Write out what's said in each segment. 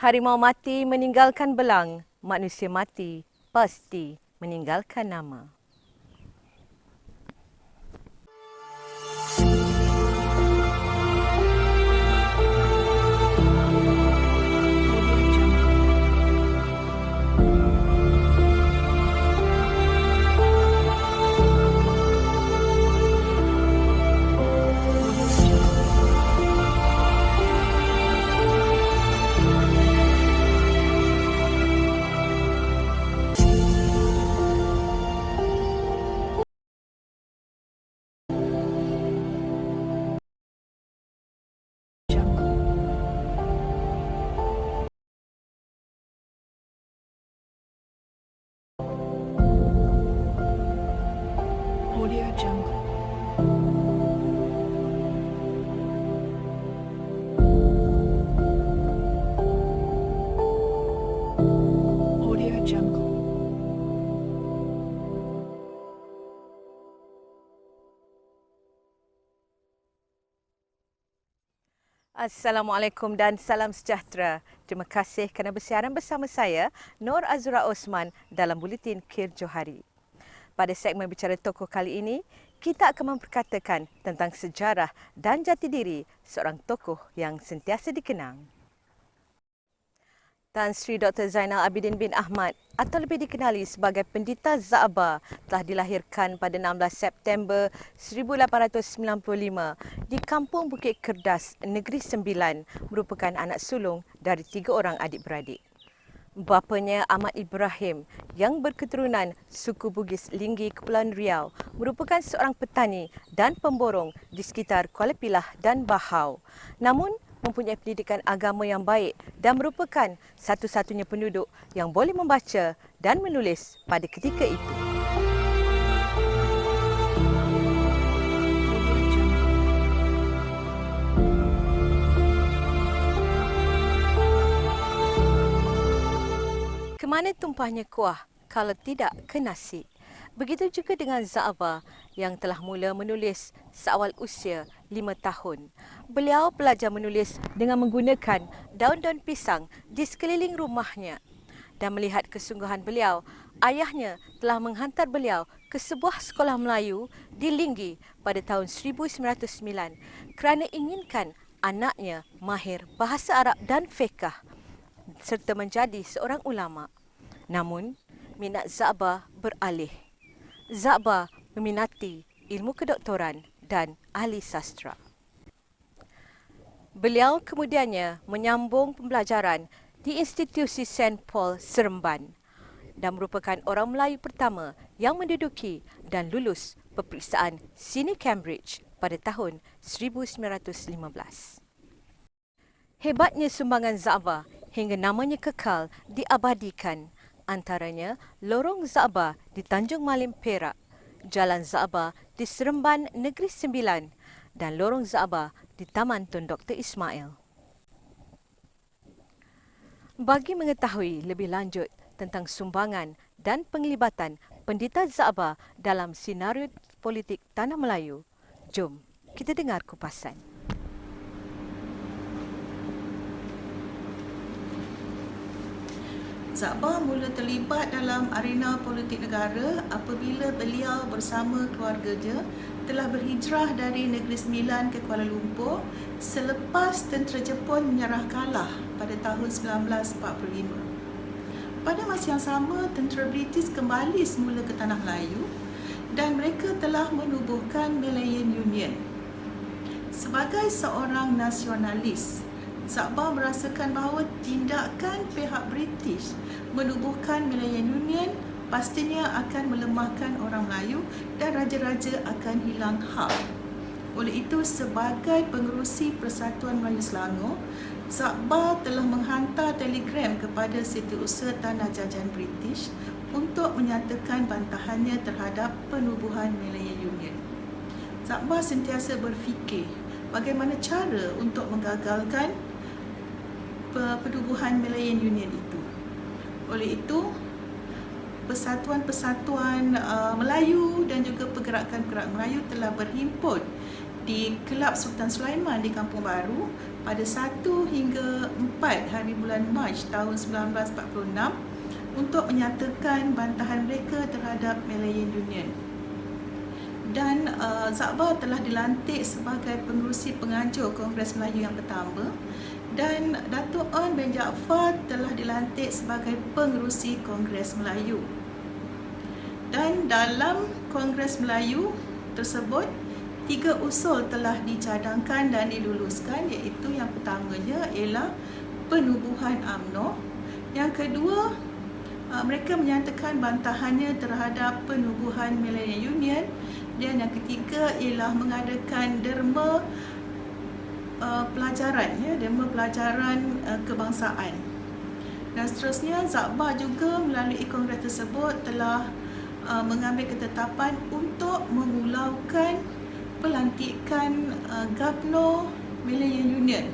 Harimau mati meninggalkan belang, manusia mati pasti meninggalkan nama. Audio Jungle. Audio Jungle. Assalamualaikum dan salam sejahtera. Terima kasih kerana bersiaran bersama saya, Nur Azura Osman dalam Buletin Kir Johari. Pada segmen Bicara Tokoh kali ini, kita akan memperkatakan tentang sejarah dan jati diri seorang tokoh yang sentiasa dikenang. Tan Sri Dr. Zainal Abidin bin Ahmad atau lebih dikenali sebagai Pendeta Za'abah telah dilahirkan pada 16 September 1895 di Kampung Bukit Kerdas, Negeri Sembilan, merupakan anak sulung dari 3 orang adik-beradik. Bapanya Ahmad Ibrahim yang berketurunan suku Bugis Linggi Kepulauan Riau merupakan seorang petani dan pemborong di sekitar Kuala Pilah dan Bahau. Namun mempunyai pendidikan agama yang baik dan merupakan satu-satunya penduduk yang boleh membaca dan menulis pada ketika itu. Kemana tumpahnya kuah kalau tidak ke nasi? Begitu juga dengan Za'abah yang telah mula menulis seawal usia 5 tahun. Beliau belajar menulis dengan menggunakan daun-daun pisang di sekeliling rumahnya. Dan melihat kesungguhan beliau, ayahnya telah menghantar beliau ke sebuah sekolah Melayu di Linggi pada tahun 1909 kerana inginkan anaknya mahir bahasa Arab dan fiqh serta menjadi seorang ulama. Namun, minat Za'abah beralih. Za'abah meminati ilmu kedoktoran dan ahli sastra. Beliau kemudiannya menyambung pembelajaran di Institusi St. Paul Seremban dan merupakan orang Melayu pertama yang menduduki dan lulus peperiksaan Sini Cambridge pada tahun 1915. Hebatnya sumbangan Za'abah hingga namanya kekal diabadikan. Antaranya Lorong Za'abah di Tanjung Malim, Perak, Jalan Za'abah di Seremban, Negeri Sembilan dan Lorong Za'abah di Taman Tun Dr. Ismail. Bagi mengetahui lebih lanjut tentang sumbangan dan penglibatan Pendeta Za'abah dalam senario politik Tanah Melayu, jom kita dengar kupasan. Za'abah mula terlibat dalam arena politik negara apabila beliau bersama keluarganya telah berhijrah dari Negeri Sembilan ke Kuala Lumpur selepas tentera Jepun menyerah kalah pada tahun 1945. Pada masa yang sama, tentera British kembali semula ke Tanah Melayu dan mereka telah menubuhkan Malayan Union. Sebagai seorang nasionalis, Za'abah merasakan bahawa tindakan pihak British menubuhkan Malayan Union pastinya akan melemahkan orang Melayu dan raja-raja akan hilang hak. Oleh itu, sebagai pengerusi Persatuan Melayu Selangor, Za'abah telah menghantar telegram kepada Setiausaha Tanah Jajahan British untuk menyatakan bantahannya terhadap penubuhan Malayan Union. Za'abah sentiasa berfikir bagaimana cara untuk menggagalkan penubuhan Malayan Union itu. Oleh itu, persatuan-persatuan Melayu dan juga pergerakan-pergerakan Melayu telah berhimpun di Kelab Sultan Sulaiman di Kampung Baru pada 1 hingga 4 hari bulan Mac tahun 1946 untuk menyatakan bantahan mereka terhadap Malayan Union. Dan Zakbar telah dilantik sebagai pengerusi penganjur Kongres Melayu yang pertama, dan Datuk On bin Jaafar telah dilantik sebagai pengerusi Kongres Melayu. Dan dalam Kongres Melayu tersebut, 3 usul telah dicadangkan dan diluluskan, iaitu yang pertamanya ialah penubuhan UMNO. Yang kedua, mereka menyatakan bantahannya terhadap penubuhan Malayan Union. Dan yang ketiga ialah mengadakan derma pelajaran, derma pelajaran kebangsaan. Dan seterusnya, Zakbar juga melalui kongres tersebut telah mengambil ketetapan untuk memulaukan pelantikan Gubernur Malayan Union,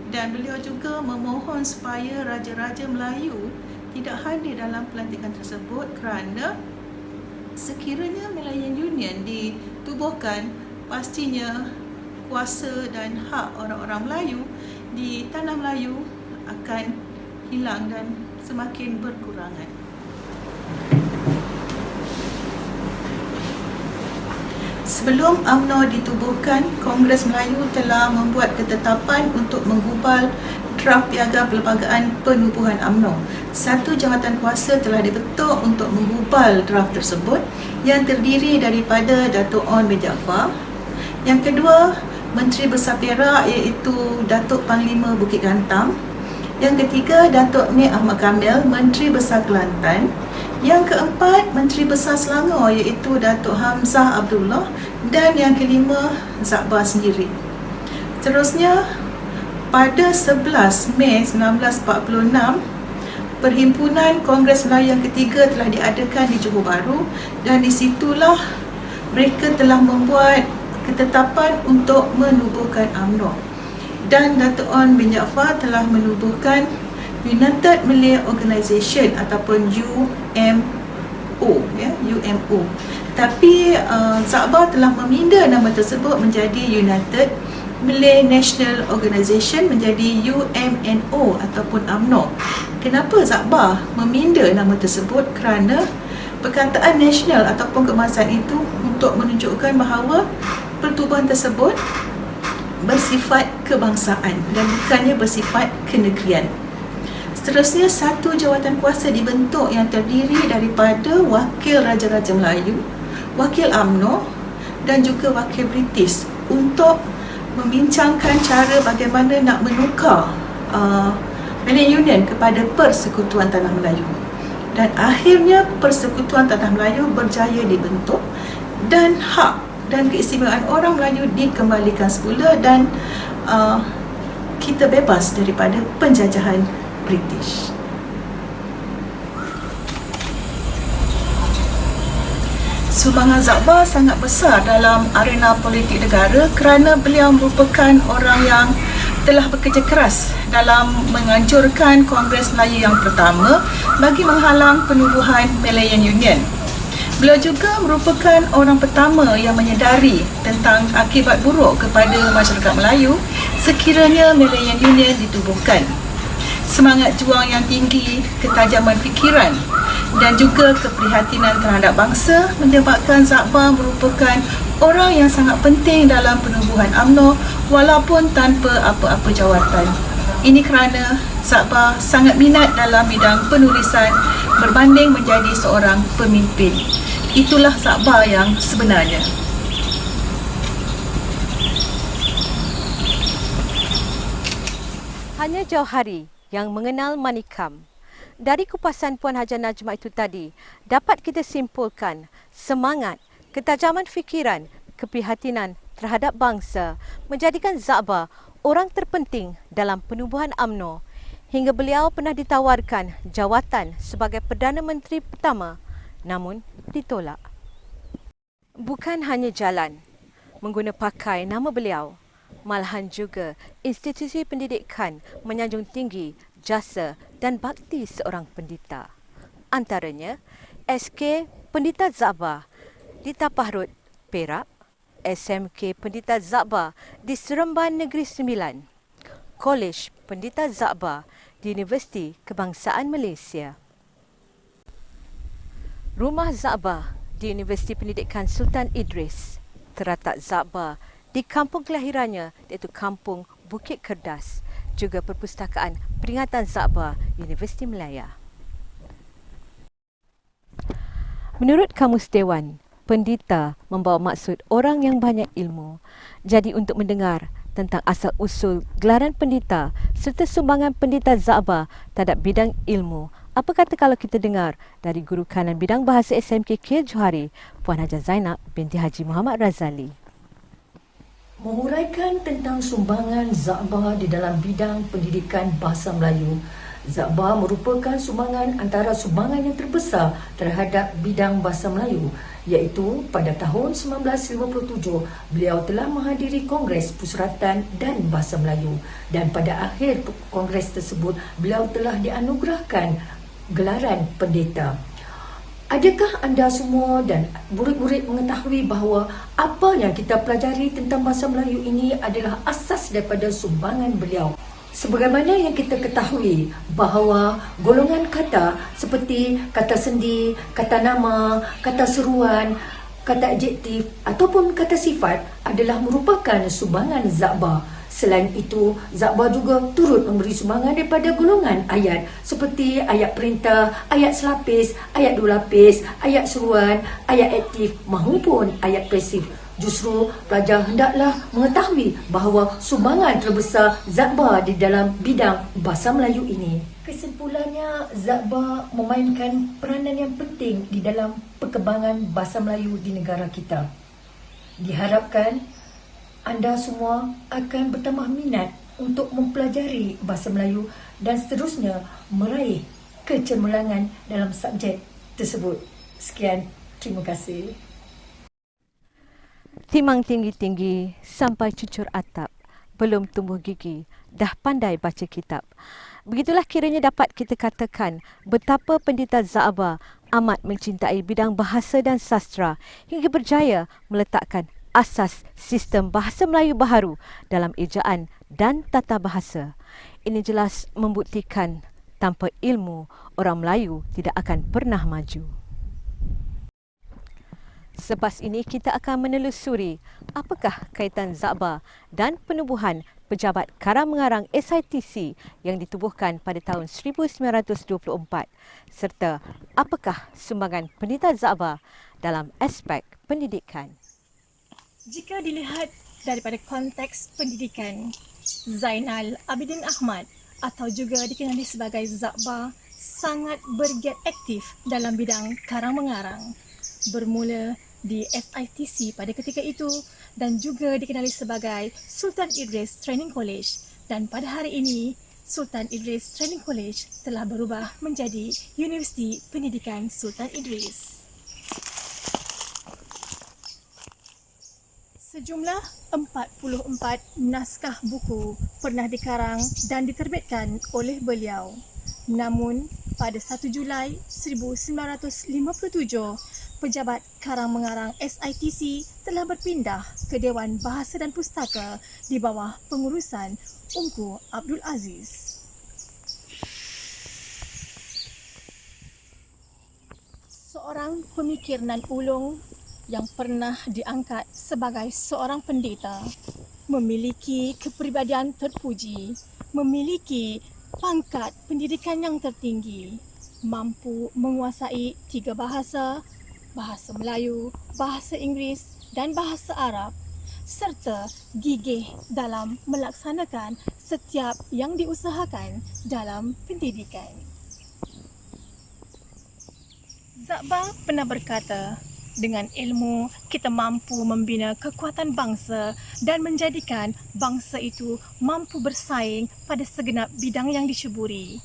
dan beliau juga memohon supaya Raja-Raja Melayu tidak hadir dalam pelantikan tersebut kerana sekiranya Malayan Union ditubuhkan, pastinya kuasa dan hak orang-orang Melayu di tanah Melayu akan hilang dan semakin berkurangan. Sebelum UMNO ditubuhkan, Kongres Melayu telah membuat ketetapan untuk menggubal draft piagam perlembagaan penubuhan UMNO. Satu jawatan kuasa telah dibentuk untuk menggubal draft tersebut yang terdiri daripada Datuk On bin Jaafar. Yang kedua, Menteri Besar Perak iaitu Datuk Panglima Bukit Gantam. Yang ketiga, Datuk Nik Ahmad Kamil, Menteri Besar Kelantan. Yang keempat, Menteri Besar Selangor iaitu Datuk Hamzah Abdullah. Dan yang kelima, Zakbar sendiri. Seterusnya, pada 11 Mei 1946, Perhimpunan Kongres Melayu yang ketiga telah diadakan di Johor Bahru, dan di situlah mereka telah membuat ketetapan untuk menubuhkan UMNO. Dan Datuk On bin Jaafar telah menubuhkan United Malay Organisation ataupun UMO, UMO. Tapi Zakbar telah meminda nama tersebut menjadi United Malay National Organisation, menjadi UMNO ataupun UMNO. Kenapa Zakbar meminda nama tersebut? Kerana perkataan nasional ataupun kebangsaan itu untuk menunjukkan bahawa pertubuhan tersebut bersifat kebangsaan dan bukannya bersifat kenegerian. Seterusnya, satu jawatan kuasa dibentuk yang terdiri daripada Wakil Raja-Raja Melayu, Wakil UMNO dan juga Wakil British untuk membincangkan cara bagaimana nak menukar Malayan Union kepada Persekutuan Tanah Melayu. Dan akhirnya Persekutuan Tanah Melayu berjaya dibentuk dan hak dan keistimewaan orang Melayu dikembalikan semula, dan kita bebas daripada penjajahan British. Sumbangan Zakbar sangat besar dalam arena politik negara kerana beliau merupakan orang yang telah bekerja keras dalam menganjurkan Kongres Melayu yang pertama bagi menghalang penubuhan Malayan Union. Beliau juga merupakan orang pertama yang menyedari tentang akibat buruk kepada masyarakat Melayu sekiranya Malayan Union ditubuhkan. Semangat juang yang tinggi, ketajaman fikiran dan juga keprihatinan terhadap bangsa menyebabkan Zakbar merupakan orang yang sangat penting dalam penubuhan UMNO walaupun tanpa apa-apa jawatan. Ini kerana Zakbar sangat minat dalam bidang penulisan berbanding menjadi seorang pemimpin. Itulah Zakbar yang sebenarnya. Hanya jauh hari yang mengenal Manikam. Dari kupasan Puan Haja Najmah itu tadi, dapat kita simpulkan semangat, ketajaman fikiran, keprihatinan terhadap bangsa menjadikan Zakbar orang terpenting dalam penubuhan UMNO hingga beliau pernah ditawarkan jawatan sebagai Perdana Menteri pertama namun ditolak. Bukan hanya jalan mengguna pakai nama beliau, malahan juga institusi pendidikan menyanjung tinggi jasa dan bakti seorang pendeta. Antaranya SK Pendeta Zakbar di Tapahrut, Perak, SMK Pendeta Zakbar di Seremban Negeri Sembilan, Kolej Pendeta Zakbar di Universiti Kebangsaan Malaysia, Rumah Zakbar di Universiti Pendidikan Sultan Idris, Teratak Zakbar di kampung kelahirannya iaitu Kampung Bukit Kerdas, juga Perpustakaan Peringatan Zakbar Universiti Melaya. Menurut Kamus Dewan, pendeta membawa maksud orang yang banyak ilmu. Jadi untuk mendengar tentang asal-usul gelaran pendeta serta sumbangan pendeta Zakbar terhadap bidang ilmu, apa kata kalau kita dengar dari Guru Kanan Bidang Bahasa SMK KL Johari, Puan Hajah Zainab binti Haji Muhammad Razali. Menguraikan tentang sumbangan Zakbar di dalam bidang pendidikan bahasa Melayu. Zakbar merupakan sumbangan antara sumbangan yang terbesar terhadap bidang bahasa Melayu, iaitu pada tahun 1957 beliau telah menghadiri Kongres Puseratan dan Bahasa Melayu, dan pada akhir kongres tersebut beliau telah dianugerahkan gelaran pendeta. Adakah anda semua dan murid-murid mengetahui bahawa apa yang kita pelajari tentang bahasa Melayu ini adalah asas daripada sumbangan beliau? Sebagaimana yang kita ketahui bahawa golongan kata seperti kata sendi, kata nama, kata seruan, kata adjektif ataupun kata sifat adalah merupakan sumbangan Zakbar. Selain itu, Zakbar juga turut memberi sumbangan daripada golongan ayat seperti ayat perintah, ayat selapis, ayat dua lapis, ayat seruan, ayat aktif maupun ayat pasif. Justru pelajar hendaklah mengetahui bahawa sumbangan terbesar Zakbar di dalam bidang bahasa Melayu ini. Kesimpulannya, Zakbar memainkan peranan yang penting di dalam perkembangan bahasa Melayu di negara kita. Diharapkan anda semua akan bertambah minat untuk mempelajari bahasa Melayu dan seterusnya meraih kecemerlangan dalam subjek tersebut. Sekian, terima kasih. Timang tinggi-tinggi sampai cucur atap, belum tumbuh gigi, dah pandai baca kitab. Begitulah kiranya dapat kita katakan betapa pendeta Zakbar amat mencintai bidang bahasa dan sastra hingga berjaya meletakkan asas sistem bahasa Melayu baharu dalam ejaan dan tata bahasa. Ini jelas membuktikan tanpa ilmu, orang Melayu tidak akan pernah maju. Selepas ini kita akan menelusuri apakah kaitan Zakbar dan penubuhan Pejabat Karang Mengarang SITC yang ditubuhkan pada tahun 1924 serta apakah sumbangan pendeta Zakbar dalam aspek pendidikan. Jika dilihat daripada konteks pendidikan, Zainal Abidin Ahmad atau juga dikenali sebagai Zakbar sangat bergiat aktif dalam bidang karang mengarang. Bermula di SITC pada ketika itu dan juga dikenali sebagai Sultan Idris Training College, dan pada hari ini Sultan Idris Training College telah berubah menjadi Universiti Pendidikan Sultan Idris. Sejumlah 44 naskah buku pernah dikarang dan diterbitkan oleh beliau. Namun pada 1 Julai 1957, Pejabat Karang Mengarang SITC telah berpindah ke Dewan Bahasa dan Pustaka di bawah pengurusan Ungku Abdul Aziz. Seorang pemikir nan ulung yang pernah diangkat sebagai seorang pendeta, memiliki kepribadian terpuji, memiliki pangkat pendidikan yang tertinggi, mampu menguasai 3 bahasa, bahasa Melayu, bahasa Inggeris dan bahasa Arab, serta gigih dalam melaksanakan setiap yang diusahakan dalam pendidikan. Zakbar pernah berkata, dengan ilmu kita mampu membina kekuatan bangsa dan menjadikan bangsa itu mampu bersaing pada segenap bidang yang diceburi.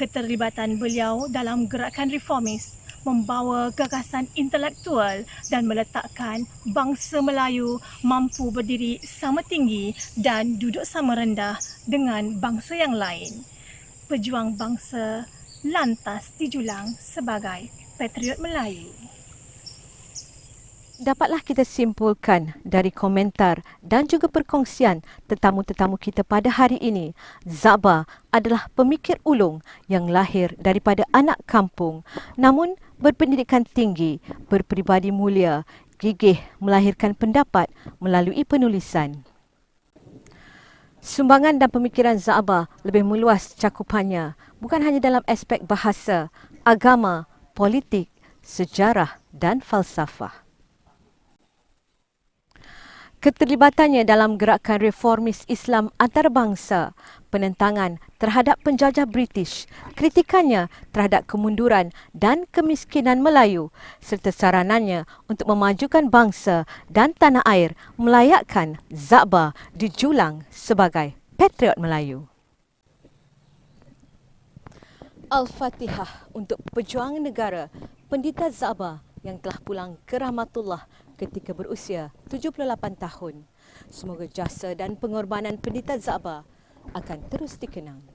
Keterlibatan beliau dalam gerakan reformis membawa gagasan intelektual dan meletakkan bangsa Melayu mampu berdiri sama tinggi dan duduk sama rendah dengan bangsa yang lain. Pejuang bangsa lantas dijulang sebagai patriot Melayu. Dapatlah kita simpulkan dari komentar dan juga perkongsian tetamu-tetamu kita pada hari ini, Zaba adalah pemikir ulung yang lahir daripada anak kampung namun berpendidikan tinggi, berperibadi mulia, gigih melahirkan pendapat melalui penulisan. Sumbangan dan pemikiran Zaba lebih meluas cakupannya, bukan hanya dalam aspek bahasa, agama, politik, sejarah dan falsafah. Keterlibatannya dalam gerakan reformis Islam antarabangsa, penentangan terhadap penjajah British, kritikannya terhadap kemunduran dan kemiskinan Melayu serta saranannya untuk memajukan bangsa dan tanah air melayakkan Zaba dijulang sebagai patriot Melayu. Al-Fatihah untuk pejuang negara Pendeta Zaba yang telah pulang ke rahmatullah ketika berusia 78 tahun. Semoga jasa dan pengorbanan Pendeta Zaba akan terus dikenang.